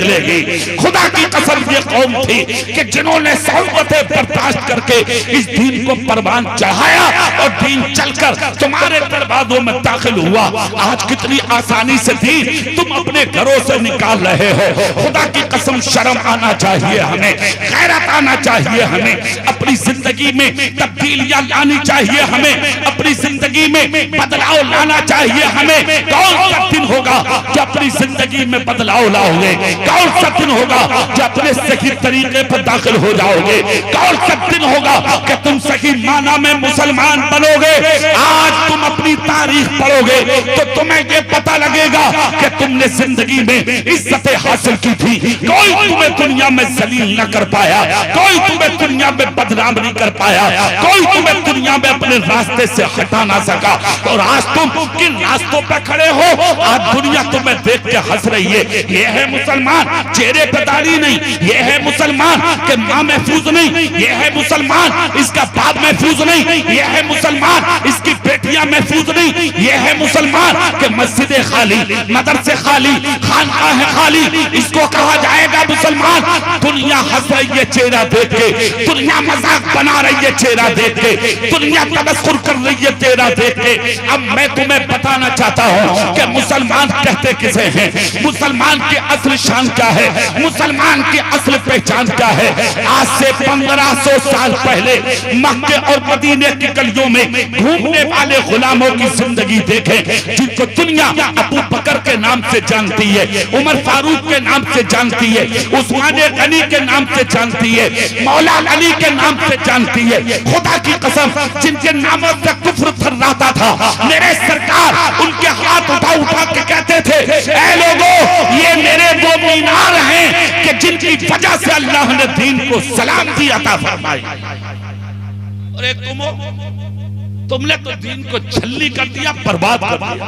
निकलेगी। खुदा की कसम ये कौम थी कि जिन्होंने सौगतें बर्दाश्त करके इस दीन को परवान चढ़ाया और दीन चलकर तुम्हारे दरवाजों में दाखिल हुआ। आज कितनी आसानी से दीन तुम अपने घरों से निकाल रहे हो। खुदा की कसम शर्म आना चाहिए हमें, गैरत आना चाहिए हमें, अपनी जिंदगी में तब्दीलियां लानी चाहिए हमें, अपनी जिंदगी में बदलाव लाना चाहिए हमें। कौन सा दिन होगा जो अपनी जिंदगी में बदलाव लाओगे? कौन सा दिन होगा जो अपने सही तरीके पर दाखिल हो जाओगे? कौन सा दिन होगा कि तुम सही माना में मुसलमान बनोगे? आज तुम अपनी तारीख पढ़ोगे तो तुम्हें ये पता लगेगा कि तुमने जिंदगी में इज्जतें हासिल की थी। कोई तुम्हें दुनिया में जलील न कर पाया, कोई तुम्हें दुनिया में बदनाम नहीं कर पाया, कोई तुम्हें दुनिया में अपने रास्ते से हटा ना सका। और आज तुम किन रास्तों पर खड़े हो? आज दुनिया तुम्हें देख के हंस रही है। ये है मुसलमान चेहरे पे दाढ़ी नहीं, ये है मुसलमान के माँ महफूज नहीं, ये है मुसलमान इसका बाप महफूज नहीं, ये है मुसलमान इसकी बेटियां महफूज नहीं, ये है मुसलमान के मस्जिदें खाली, मदरसे खाली, खानकाहें खाली। इसको कहा जाएगा मुसलमान। दुनिया हंस रही है चेहरा देख के, दुनिया मजाक बना रही है चेहरा देख के, दुनिया तबस्सुर कर रही है चेहरा देख के। अब मैं तुम्हें बताना चाहता हूँ कि मुसलमान कहते किसे हैं, मुसलमान की असली शान क्या है, मुसलमान की असली पहचान क्या है। आज से 1500 साल पहले मक्के और मदीने की गलियों में घूमने वाले गुलामों की जिंदगी देखें, जिनको दुनिया अबू बकर के नाम से जानती है, उमर फारूक के नाम से जानती है, उस्मान गनी के नाम से जानती है, मौला अली के नाम से जानती है। खुदा की कसम जिनके नामों से कुफ्र थर्राता था, मेरे सरकार उनके हाथ उठा उठा के कहते थे, ऐ लोगों ये मेरे वो मीनार हैं कि जिनकी वजह से अल्लाह ने दीन को सलामती अता फरमाई। और एक तुमने तो दीन को छल्ली कर दिया, बर्बाद कर दिया।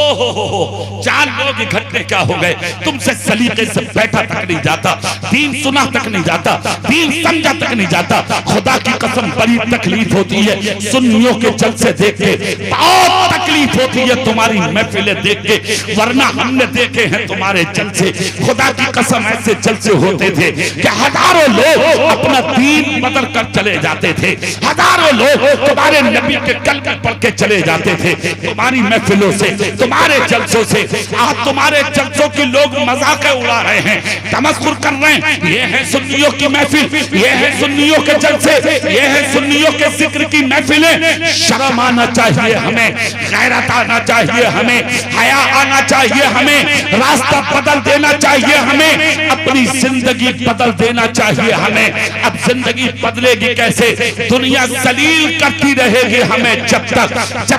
ओहो हो, 4 लोग इकट्ठे क्या हो गए? तुमसे सलीके से बैठा तक नहीं जाता, दीन सुना तक नहीं जाता, दीन समझा तक नहीं जाता। खुदा की कसम बड़ी तकलीफ होती है सुन्नियों के जलसे देख के, बहुत तकलीफ होती है तुम्हारी महफिलें देख के, वरना हमने देखे हैं तुम्हारे जलसे। खुदा की कसम ऐसे जलसे होते थे कि हजारों लोग अपना दीन बदल कर चले जाते थे, हजारों लोग तुम्हारे नबी के कलमे पढ़ के चले जाते थे तुम्हारी महफिलों से, तुम्हारे जलसों से। आज तुम्हारे जलसों की लोग मजाक उड़ा रहे हैं, तमस्कुर कर रहे हैं। ये है सुन्नियों की महफिल, ये है सुन्नियों के जलसे, ये है सुन्नियों के जिक्र की महफिलें। शर्म आना चाहिए हमें, गैरत आना चाहिए हमें, हया आना चाहिए हमें, रास्ता बदल देना चाहिए हमें, अपनी जिंदगी बदल देना चाहिए हमें। अब जिंदगी बदलेगी कैसे? दुनिया जलील करती रहेगी हमें जब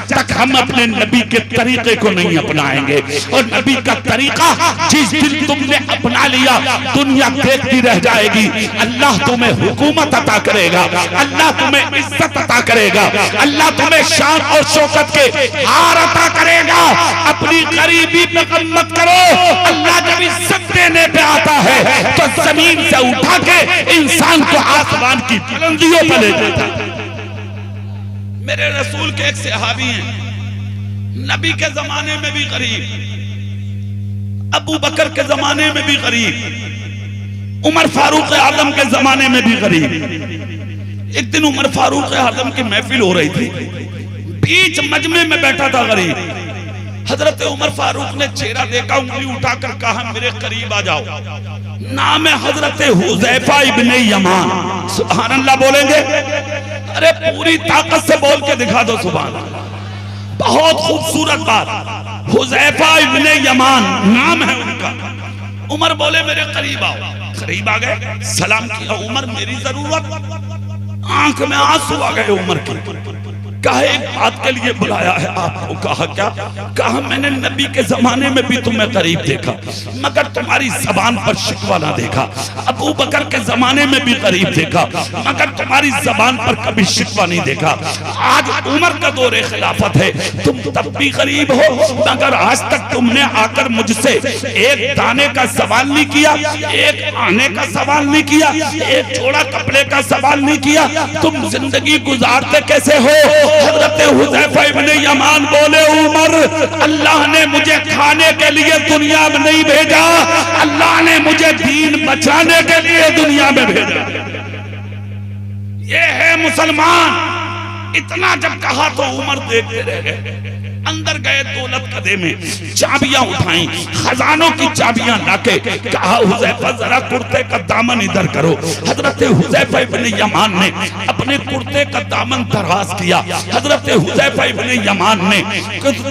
तक हम अपने नबी के तरीके को नहीं अपनाएंगे। और नबी का तरीका जिस दिन तुमने अपना लिया, दुनिया देखती रह जाएगी। अल्लाह तुम्हें हुकूमत अता करेगा, अल्लाह तुम्हें इज्जत अता करेगा, अल्लाह तुम्हें शान और शौकत के हार अता करेगा। अपनी गरीबी पे गम मत करो। अल्लाह जब इज्जत देने पे आता है तो जमीन से उठा के इंसान को आसमान की बुलंदियों पर ले जाता है। मेरे रसूल के एक सहाबी हैं, नबी के जमाने में भी गरीब, अबू बकर के जमाने में भी गरीब, उमर फारूक आजम के जमाने में भी गरीब। एक दिन उमर फारूक आजम की महफिल हो रही थी, बीच मजमे में बैठा था गरीब। हजरत उमर फारूक ने चेहरा देखा, उंगली उठाकर कहा मेरे करीब आ जाओ। नाम है हजरत हुज़ैफा इब्ने यमान। सुभान अल्लाह बोलेंगे? अरे पूरी ताकत से बोल के दिखा दो सुभान अल्लाह। बहुत खूबसूरत बात, हुज़ैफा इब्ने यमान नाम है उनका। उमर बोले मेरे करीब आओ। करीब आ गए, सलाम किया। उमर मेरी जरूरत, आंख में आंसू आ गए उमर की। कहा एक बात के लिए बुलाया है आपको। कहा क्या? कहा मैंने नबी के जमाने में भी तुम्हें करीब देखा, मगर तुम्हारी जबान पर शिकवा ना देखा। अबू बकर के जमाने में भी करीब देखा, मगर तुम्हारी जबान पर कभी शिकवा नहीं देखा। आज उमर का दौरे खिलाफत है, तुम तब भी करीब हो, मगर आज तक तुमने आकर मुझसे एक दाने का सवाल नहीं किया, एक आने का सवाल नहीं किया, एक जोड़ा कपड़े का सवाल नहीं किया। तुम जिंदगी गुजारते कैसे हो? हजरत हुज़ैफा इब्न यमान बोले, उमर, अल्लाह ने मुझे खाने के लिए दुनिया में नहीं भेजा, अल्लाह ने मुझे दीन बचाने के लिए दुनिया में भेजा। ये है मुसलमान। इतना जब कहा तो उमर देखते रह गए। अंदर गए, दौलत कदे में चाबियां उठाई, खजानों की चाबियां लाके कहा, हुज़ैफा जरा कुर्ते का दामन इधर करो। हजरत हुज़ैफा इब्न यमान ने अपने कुर्ते का दामन दराज किया। हजरत हुज़ैफा इब्न यमान ने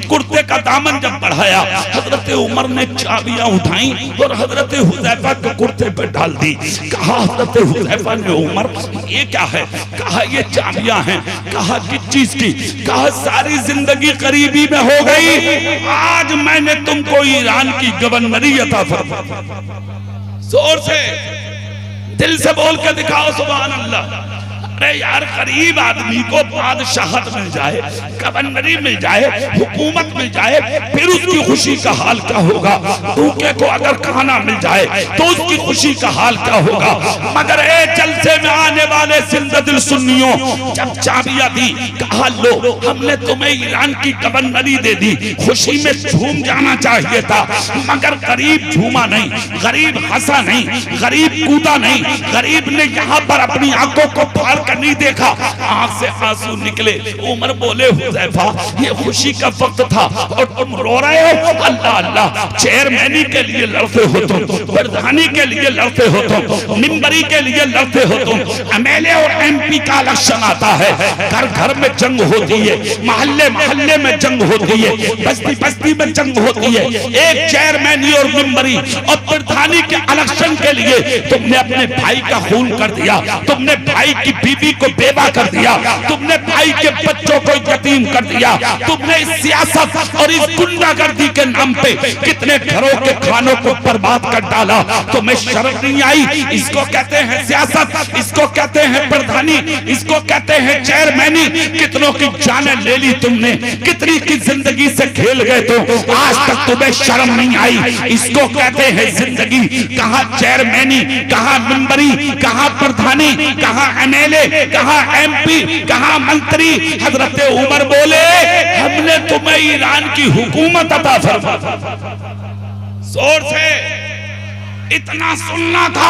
कुर्ते का दामन जब बढ़ाया, हजरत उमर ने चाबियां उठाई और हजरत हुज़ैफा के कुर्ते पे डाल दी। कहा, हजरत हुज़ैफा ने, उमर ये क्या है? कहा, ये चाबियां हैं। कहा, किस चीज की? कहा, सारी जिंदगी करीबी में हो गई, आज मैंने तुमको ईरान की गवर्नरी अता फरमाई। जोर से दिल से बोल के दिखाओ, सुभान अल्लाह। अरे यार, गरीब आदमी को बादशाहत मिल जाए, गवर्नरी मिल जाए, हुकूमत मिल जाए, फिर उसकी खुशी का हाल क्या होगा? भूखे को अगर खाना मिल जाए तो उसकी खुशी का हाल क्या होगा? मगर ए जलसे में आने वाले जिंदा दिल सुन्नियों, जब चाबियां दी, कहा, लो, हमने तुम्हें ईरान की गवर्नरी दे दी, खुशी में झूम जाना चाहिए था, मगर गरीब झूमा नहीं, गरीब हंसा नहीं, गरीब कूदा नहीं, गरीब ने यहाँ पर अपनी आंखों को फाड़ कर नहीं देखा, आंख से आंसू निकले। उमर बोले, हुज़ैफा, ये खुशी का वक्त था और तुम रो रहे हो? अल्लाह अल्लाह, चेयरमैनी के लिए लड़ते हो तुम, प्रधानी के लिए लड़ते हो तुम, मिंबरी के लिए लड़ते हो तुम, एमएलए और एमपी का इलेक्शन आता है, घर घर में जंग होती है, मोहल्ले मोहल्ले में जंग होती है, बस्ती बस्ती में जंग होती है। एक चेयरमैनी और मिंबरी और प्रधानी के इलेक्शन के लिए तुमने अपने भाई का खून कर दिया, तुमने भाई की बीवी को बेवा कर दिया, तुमने भाई के बच्चों को यतीम कर दिया, तुमने इस सियासत और इस गुंडागर्दी के नाम पे कितने घरों के खानों को बर्बाद कर डाला। तुम्हें शर्म नहीं आई? इसको कहते हैं सियासत, इसको कहते हैं प्रधानी, इसको कहते हैं चेयरमैनी। कितनों की जानें ले ली तुमने, कितनी की जिंदगी से खेल गए तो आज तक तुम्हें शर्म नहीं आई? इसको कहते हैं जिंदगी। कहां चेयरमैनी, कहां मेंबरी, कहां प्रधानी, कहां एमएलए, कहां एमपी, कहां मंत्री? हजरत उमर बोले, हमने तुम्हें ईरान की हुकूमत अता फरमाई। जोर से इतना सुनना था,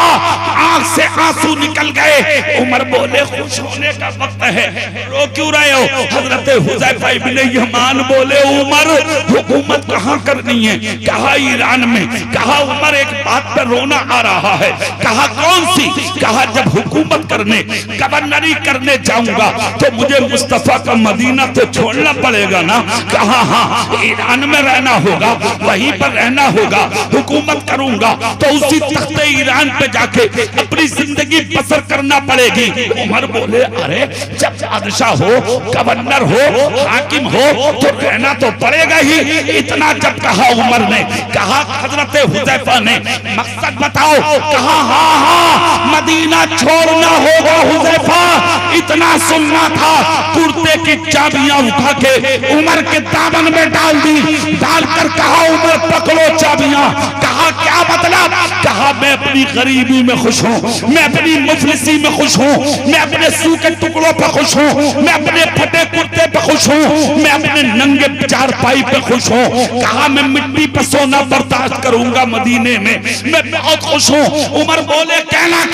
आंख से आंसू निकल गए। उमर बोले, खुश होने का वक्त है, रो क्यों रहे हो? हजरत हुज़ैफा इब्न यमान बोले, उमर, हुकूमत कहां करनी है? कहा, ईरान में। कहा, उमर, एक बात पर रोना आ रहा है। कहा, कौन सी? कहा, जब हुकूमत करने, गवर्नरी करने जाऊंगा तो मुझे मुस्तफा का मदीना तो छोड़ना पड़ेगा ना? कहा, हाँ, ईरान में रहना होगा, वहीं पर रहना होगा, हुकूमत करूंगा तो उसी तख्ते ईरान पे जाके अपनी जिंदगी बसर करना पड़ेगी। उमर बोले, अरे जब बादशाह हो, गवर्नर हो, हाकिम हो तो रहना तो पड़ेगा ही। इतना जब कहा उमर ने, कहा, हजरत हुज़ैफा ने, मकसद बताओ? कहा, हाँ हाँ, मदीना छोड़ना होगा हुज़ैफा। इतना सुनना था, कुर्ते की चाबियां उठा के उमर के दामन में डाल दी। डालकर कहा, उमर, पकड़ो चाबियां। कहा, क्या मतलब? कहा, मैं अपनी गरीबी में खुश हूँ, मैं अपनी मुफलिसी में खुश हूँ, मैं अपने सूखे टुकड़ों पर खुश हूँ, मैं अपने फटे कुर्ते पर खुश हूँ, मैं अपने नंगे चारपाई पे खुश हूँ। कहा, मैं मिट्टी पर सोना बर्दाश्त करूंगा मदीने में, मैं बहुत खुश हूँ। उमर बोले, कहना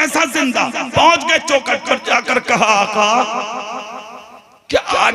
कैसा जिंदा, पहुंच गए चौखट पर, जाकर कहा आका क्या आज